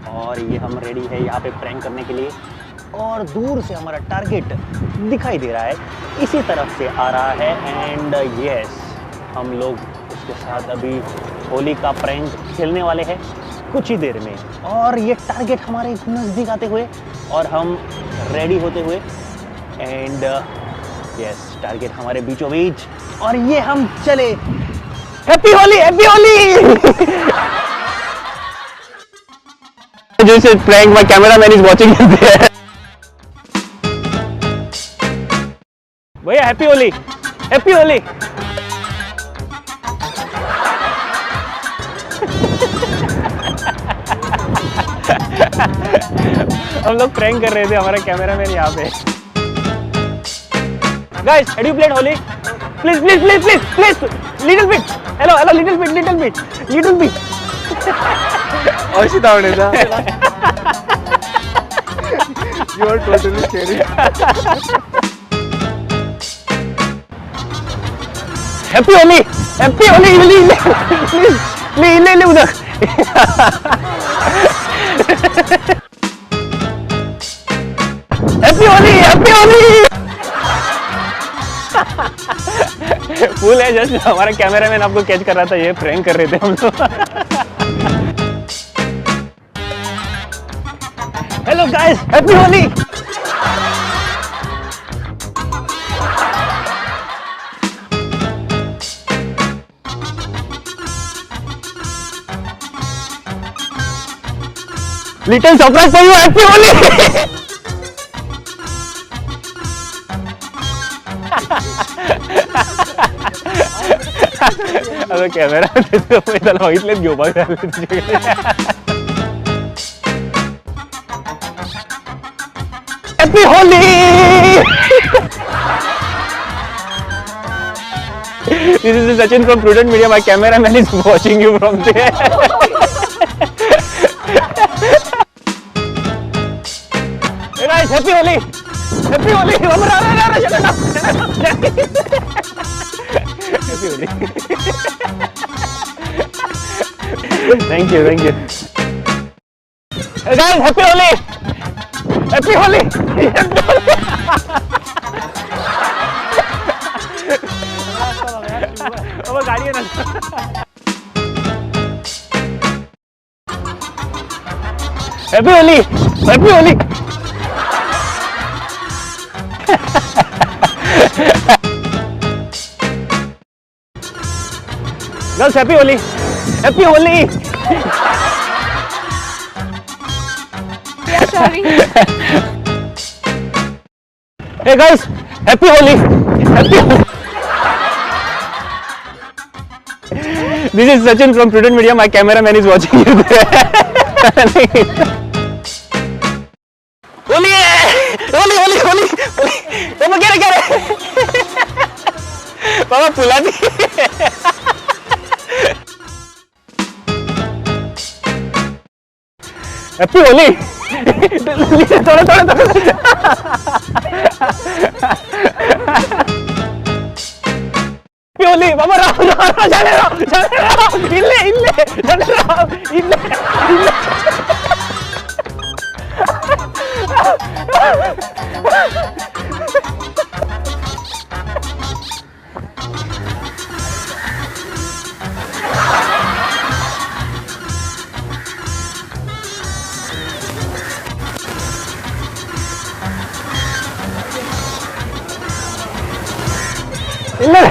और ये हम रेडी है यहाँ पे प्रैंक करने के लिए। और दूर से हमारा टारगेट दिखाई दे रहा है, इसी तरफ से आ रहा है। एंड यस, हम लोग उसके साथ अभी होली का प्रैंक खेलने वाले हैं कुछ ही देर में। और ये टारगेट हमारे नज़दीक आते हुए और हम रेडी होते हुए, एंड यस, टारगेट हमारे बीचों बीच और ये हम चले। Happy Holi, happy Holi. This is prank. My cameraman is watching it there. भैया हैप्पी होली, हैप्पी होली। हम लोग प्रैंक कर रहे थे, हमारा कैमरामैन यहाँ पे। Guys, have you played Holi? Please, please, please, please, please, little bit. Hello, hello, little bit, little bit, little bit. अशी धावणेचा. You are totally scary. Happy Holi, happy Holi, please, please, please, ले उधर. Happy Holi, happy Holi. Full है, just हमारा cameraman आपको catch कर रहा था, ये प्रैंक कर रहे थे हम लोग। Hello guys, happy Holi. Little surprise for you, happy Holi. आता कॅमेरा त्याला बघितलेत घेऊ बघ. Happy Holi. This is Sachin from Prudent Media. My cameraman is watching you from there. Hey guys, happy Holi! Happy Holi! Happy Holi. Thank you, thank you. Hey guys, happy Holi! Happy Holi! Happy Holi! अब गाड़ी है ना. Happy Holi! Happy Holi! Girls, happy Holi! Happy Holi! Yeah, sorry. Hey guys, happy Holi! Happy Holi! This is Sachin from Prudent Media. My cameraman is watching you there. Holi! Holi! Holi! Holi! Holi! Papa, get it! Papa, pula di. Happy Holi! थोड़ा थोड़ा थोड़ा. Happy Holi! Papa, Rao जाने राव इल्ले इल्ले जाने राव इल्ले इल्ले. इल्ले.